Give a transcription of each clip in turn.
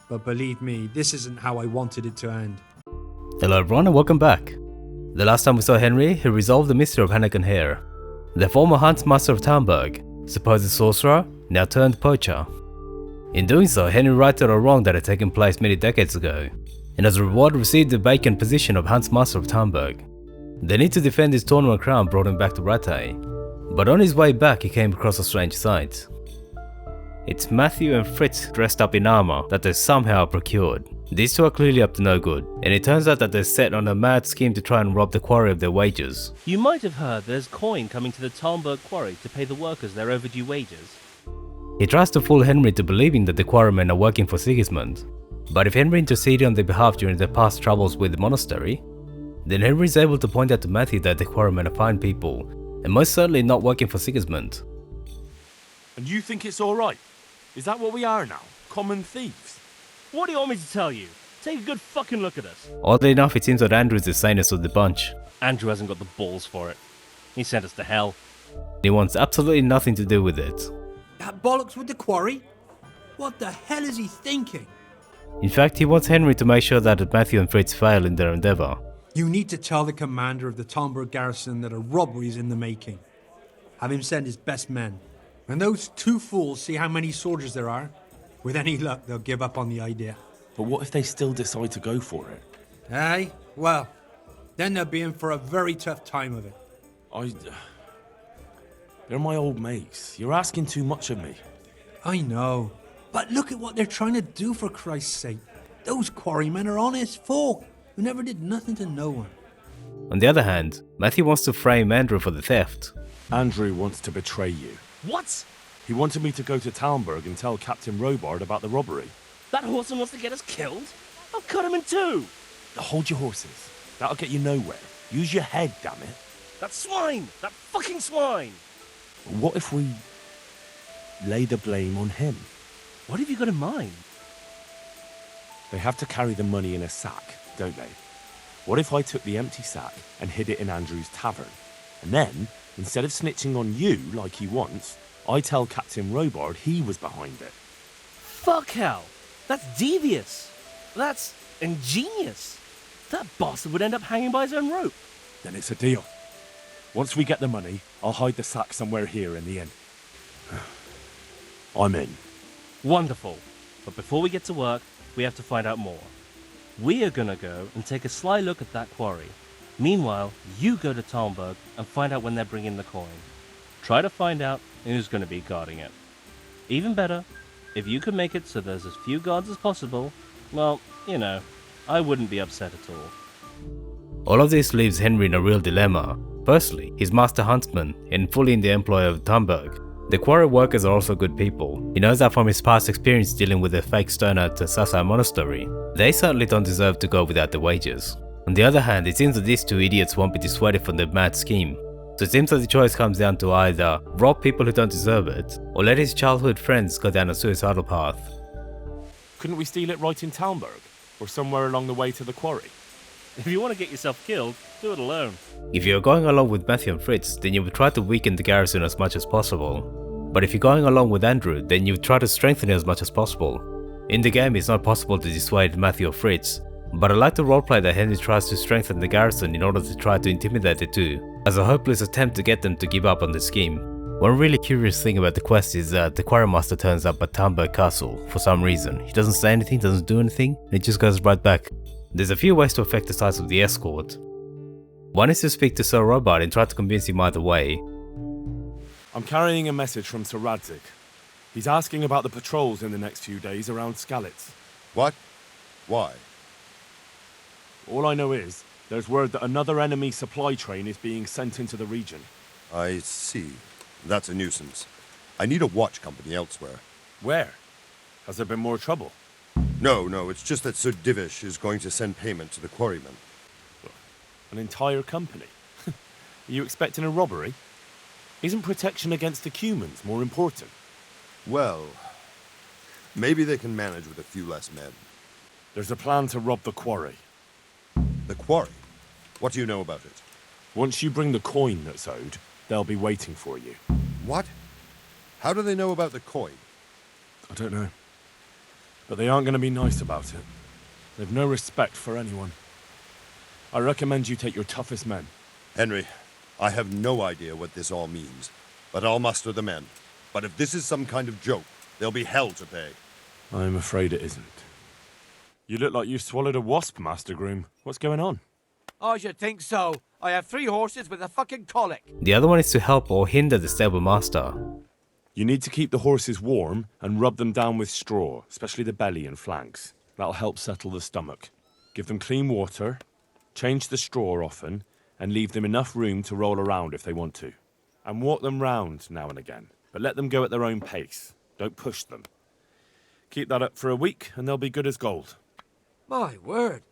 but believe me, this isn't how I wanted it to end. Hello everyone and welcome back. The last time we saw Henry, he resolved the mystery of Hannigan Hare, the former Huntsmaster of Talmberg, supposed sorcerer, now turned poacher. In doing so, Henry righted a wrong that had taken place many decades ago, and as a reward received the vacant position of Huntsmaster of Talmberg. The need to defend his tournament crown brought him back to Rattay, but on his way back he came across a strange sight. It's Matthew and Fritz dressed up in armor that they somehow procured. These two are clearly up to no good, and it turns out that they're set on a mad scheme to try and rob the quarry of their wages. You might have heard there's coin coming to the Talmberg quarry to pay the workers their overdue wages. He tries to fool Henry into believing that the quarrymen are working for Sigismund, but if Henry interceded on their behalf during their past troubles with the monastery, then Henry is able to point out to Matthew that the quarrymen are fine people, and most certainly not working for Sigismund. And you think it's alright? Is that what we are now? Common thieves? What do you want me to tell you? Take a good fucking look at us. Oddly enough, it seems that Andrew is the sanest of the bunch. Andrew hasn't got the balls for it. He sent us to hell. He wants absolutely nothing to do with it. That bollocks with the quarry? What the hell is he thinking? In fact, he wants Henry to make sure that Matthew and Fritz fail in their endeavour. You need to tell the commander of the Talmberg garrison that a robbery is in the making. Have him send his best men. When those two fools see how many soldiers there are, with any luck they'll give up on the idea. But what if they still decide to go for it? Aye? Well, then they'll be in for a very tough time of it. They're my old mates. You're asking too much of me. I know. But look at what they're trying to do, for Christ's sake. Those quarrymen are honest folk who never did nothing to no one. On the other hand, Matthew wants to frame Andrew for the theft. Andrew wants to betray you. What? He wanted me to go to Talmberg and tell Captain Robard about the robbery. That horseman wants to get us killed? I'll cut him in two. Hold your horses. That'll get you nowhere. Use your head, damn it. That swine! That fucking swine! What if we lay the blame on him? What have you got in mind? They have to carry the money in a sack, don't they? What if I took the empty sack and hid it in Andrew's tavern? And then, instead of snitching on you like he wants, I tell Captain Robard he was behind it. Fuck hell! That's devious! That's ingenious! That bastard would end up hanging by his own rope. Then it's a deal. Once we get the money, I'll hide the sack somewhere here in the inn. I'm in. Wonderful. But before we get to work, we have to find out more. We are gonna go and take a sly look at that quarry. Meanwhile, you go to Talmberg and find out when they're bringing the coin. Try to find out who's gonna be guarding it. Even better, if you could make it so there's as few guards as possible, well, you know, I wouldn't be upset at all. All of this leaves Henry in a real dilemma. Firstly, he's master huntsman and fully in the employ of Talmberg. The quarry workers are also good people. He knows that from his past experience dealing with the fake stone at the Sasai monastery. They certainly don't deserve to go without their wages. On the other hand, it seems that these two idiots won't be dissuaded from their mad scheme. So it seems that the choice comes down to either rob people who don't deserve it, or let his childhood friends go down a suicidal path. Couldn't we steal it right in Talmberg? Or somewhere along the way to the quarry? If you want to get yourself killed, do it alone. If you're going along with Matthew and Fritz, then you would try to weaken the garrison as much as possible. But if you're going along with Andrew, then you would try to strengthen it as much as possible. In the game, it's not possible to dissuade Matthew or Fritz, but I like to roleplay that Henry tries to strengthen the garrison in order to try to intimidate the two, as a hopeless attempt to get them to give up on the scheme. One really curious thing about the quest is that the Quarrymaster turns up at Talmberg Castle for some reason. He doesn't say anything, doesn't do anything, and he just goes right back. There's a few ways to affect the size of the escort. One is to speak to Sir Robard and try to convince him either way. I'm carrying a message from Sir Radzik. He's asking about the patrols in the next few days around Skalitz. What? Why? All I know is, there's word that another enemy supply train is being sent into the region. I see. That's a nuisance. I need a watch company elsewhere. Where? Has there been more trouble? No, it's just that Sir Divish is going to send payment to the quarrymen. An entire company? Are you expecting a robbery? Isn't protection against the humans more important? Well, maybe they can manage with a few less men. There's a plan to rob the quarry. The quarry? What do you know about it? Once you bring the coin that's owed, they'll be waiting for you. What? How do they know about the coin? I don't know. But they aren't going to be nice about it. They've no respect for anyone. I recommend you take your toughest men. Henry, I have no idea what this all means, but I'll muster the men. But if this is some kind of joke, there'll be hell to pay. I'm afraid it isn't. You look like you swallowed a wasp, Master Groom. What's going on? I should think so. I have 3 horses with a fucking colic. The other one is to help or hinder the stable master. You need to keep the horses warm and rub them down with straw, especially the belly and flanks. That'll help settle the stomach. Give them clean water, change the straw often, and leave them enough room to roll around if they want to. And walk them round now and again, but let them go at their own pace. Don't push them. Keep that up for a week and they'll be good as gold. My word.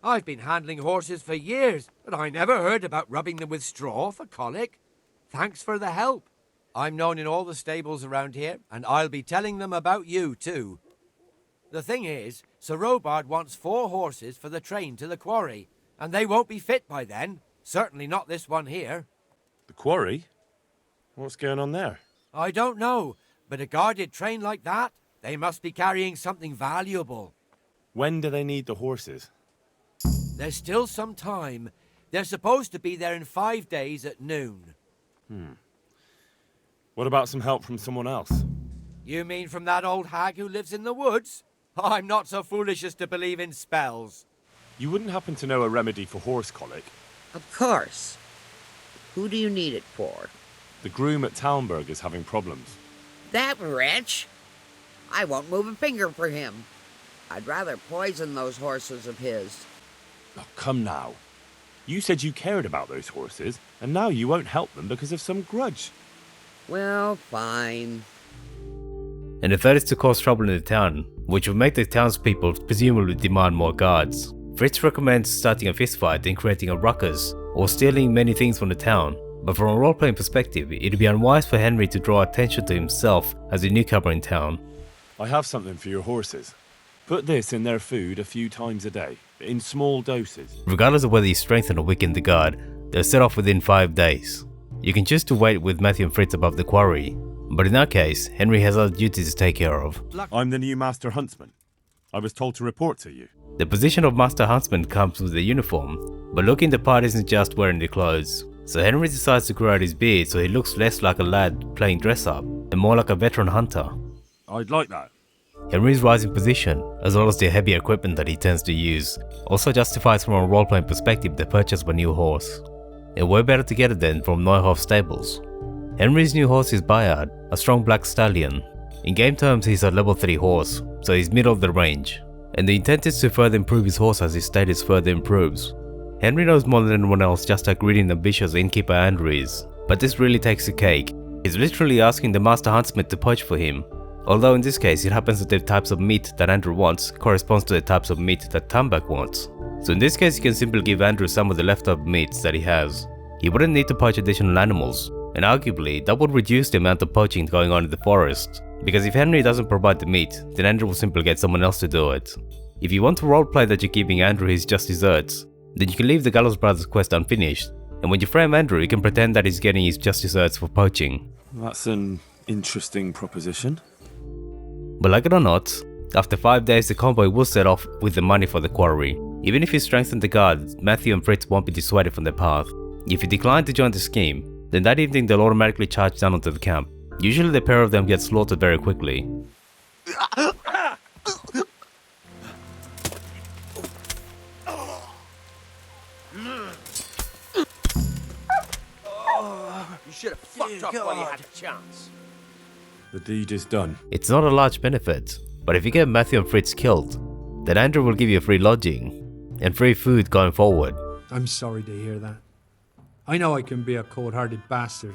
I've been handling horses for years, but I never heard about rubbing them with straw for colic. Thanks for the help. I'm known in all the stables around here, and I'll be telling them about you, too. The thing is, Sir Robard wants 4 horses for the train to the quarry, and they won't be fit by then. Certainly not this one here. The quarry? What's going on there? I don't know, but a guarded train like that, they must be carrying something valuable. When do they need the horses? There's still some time. They're supposed to be there in 5 days at noon. What about some help from someone else? You mean from that old hag who lives in the woods? I'm not so foolish as to believe in spells. You wouldn't happen to know a remedy for horse colic? Of course. Who do you need it for? The groom at Talmberg is having problems. That wretch? I won't move a finger for him. I'd rather poison those horses of his. Oh, come now. You said you cared about those horses, and now you won't help them because of some grudge. Well, fine. And the third is to cause trouble in the town, which will make the townspeople presumably demand more guards. Fritz recommends starting a fistfight and creating a ruckus, or stealing many things from the town, but from a role-playing perspective, it'd be unwise for Henry to draw attention to himself as a newcomer in town. I have something for your horses. Put this in their food a few times a day, in small doses. Regardless of whether you strengthen or weaken the guard, they'll set off within 5 days. You can choose to wait with Matthew and Fritz above the quarry, but in that case, Henry has other duties to take care of. I'm the new Master Huntsman. I was told to report to you. The position of Master Huntsman comes with the uniform, but looking the part isn't just wearing the clothes. So Henry decides to grow out his beard so he looks less like a lad playing dress up, and more like a veteran hunter. I'd like that. Henry's rising position, as well as the heavy equipment that he tends to use, also justifies from a role-playing perspective the purchase of a new horse. And way better to get it than from Neuhoff stables. Henry's new horse is Bayard, a strong black stallion. In game terms he's a level 3 horse, so he's middle of the range, and the intent is to further improve his horse as his status further improves. Henry knows more than anyone else just how greedy and ambitious Inkeeper Andrew is, but this really takes the cake. He's literally asking the Master Huntsman to poach for him, although in this case it happens that the types of meat that Andrew wants corresponds to the types of meat that Talmberg wants. So in this case he can simply give Andrew some of the leftover meats that he has. He wouldn't need to poach additional animals, and arguably that would reduce the amount of poaching going on in the forest, because if Henry doesn't provide the meat, then Andrew will simply get someone else to do it. If you want to roleplay that you're giving Andrew his just desserts, then you can leave the Gallows brothers quest unfinished, and when you frame Andrew you can pretend that he's getting his just desserts for poaching. That's an interesting proposition. But like it or not, after 5 days the convoy will set off with the money for the quarry. Even if you strengthen the guard, Matthew and Fritz won't be dissuaded from their path. If you decline to join the scheme, then that evening they'll automatically charge down onto the camp. Usually the pair of them get slaughtered very quickly. You should have fucked up while you had a chance. The deed is done. It's not a large benefit, but if you get Matthew and Fritz killed, then Andrew will give you free lodging and free food going forward. I'm sorry to hear that. I know I can be a cold-hearted bastard,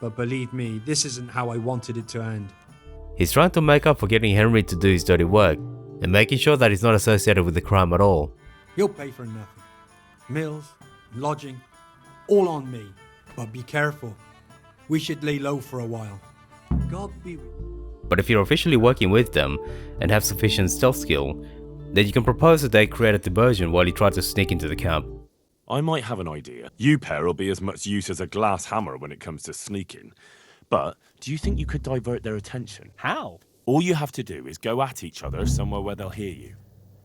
but believe me, this isn't how I wanted it to end. He's trying to make up for getting Henry to do his dirty work and making sure that he's not associated with the crime at all. He'll pay for nothing. Meals, lodging, all on me. But be careful. We should lay low for a while. God be with you. But if you're officially working with them and have sufficient stealth skill, then you can propose that they create a diversion while you try to sneak into the camp. I might have an idea. You pair will be as much use as a glass hammer when it comes to sneaking. But do you think you could divert their attention? How? All you have to do is go at each other somewhere where they'll hear you.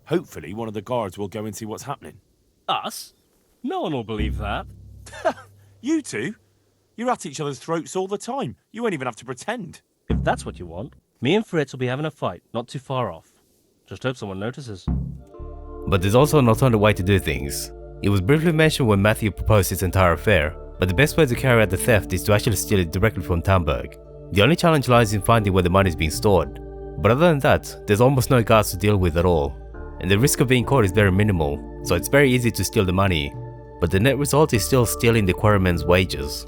Hopefully one of the guards will go and see what's happening. Us? No one will believe that. You two? You're at each other's throats all the time. You won't even have to pretend. If that's what you want, me and Fritz will be having a fight not too far off. Just hope someone notices. But there's also an alternative way to do things. It was briefly mentioned when Matthew proposed his entire affair, but the best way to carry out the theft is to actually steal it directly from Talmberg. The only challenge lies in finding where the money is being stored. But other than that, there's almost no guards to deal with at all. And the risk of being caught is very minimal, so it's very easy to steal the money. But the net result is still stealing the quarryman's wages.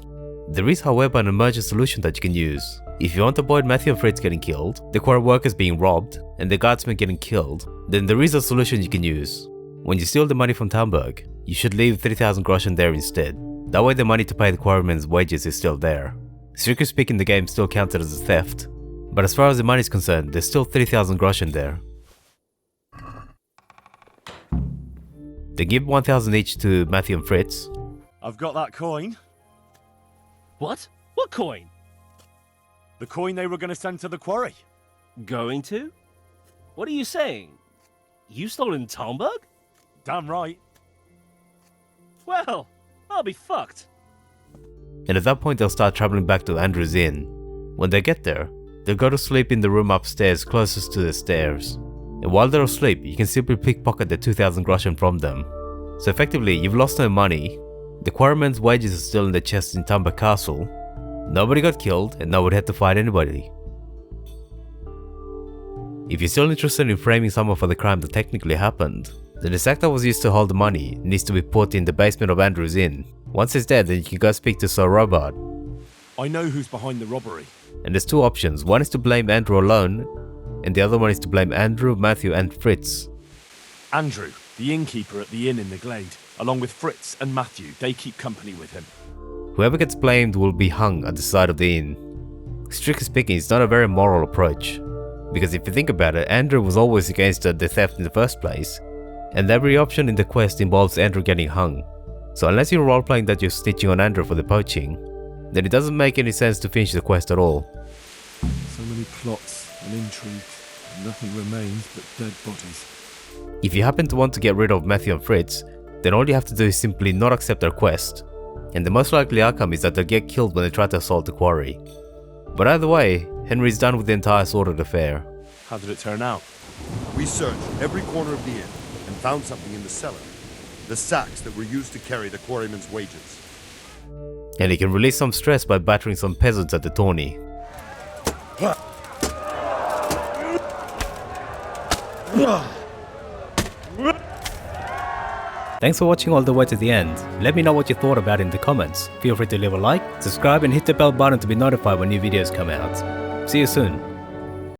There is however an emergent solution that you can use. If you want to avoid Matthew and Fritz getting killed, the quarry workers being robbed, and the guardsmen getting killed, then there is a solution you can use. When you steal the money from Talmberg, you should leave 3,000 groschen there instead. That way the money to pay the quarryman's wages is still there. Strictly speaking, the game still counted as a theft, but as far as the money is concerned, there's still 3,000 groschen there. They give 1,000 each to Matthew and Fritz. I've got that coin. What? What coin? The coin they were going to send to the quarry. Going to? What are you saying? You stolen Talmberg? Damn right. Well, I'll be fucked. And at that point they'll start traveling back to Andrew's Inn. When they get there, they'll go to sleep in the room upstairs closest to the stairs. And while they're asleep, you can simply pickpocket the 2,000 groschen from them. So effectively, you've lost no money, the quarryman's wages are still in the chest in Talmberg Castle, nobody got killed, and nobody had to fight anybody. If you're still interested in framing someone for the crime that technically happened, then the sack that was used to hold the money needs to be put in the basement of Andrew's Inn. Once it's dead, then you can go speak to Sir Robard. I know who's behind the robbery. And there's two options, one is to blame Andrew alone, and the other one is to blame Andrew, Matthew and Fritz. Andrew, the innkeeper at the inn in the glade, along with Fritz and Matthew, they keep company with him. Whoever gets blamed will be hung at the side of the inn. Strictly speaking, it's not a very moral approach, because if you think about it, Andrew was always against the theft in the first place, and every option in the quest involves Andrew getting hung. So unless you're roleplaying that you're snitching on Andrew for the poaching, then it doesn't make any sense to finish the quest at all. So many plots and intrigues, and nothing remains but dead bodies. If you happen to want to get rid of Matthew and Fritz, then all you have to do is simply not accept their quest, and the most likely outcome is that they'll get killed when they try to assault the quarry. But either way, Henry's done with the entire sordid affair. How did it turn out? We searched every corner of the inn and found something in the cellar. The sacks that were used to carry the quarryman's wages. And he can release some stress by battering some peasants at the tourney. Thanks for watching all the way to the end. Let me know what you thought about it in the comments. Feel free to leave a like, subscribe and hit the bell button to be notified when new videos come out. See you soon.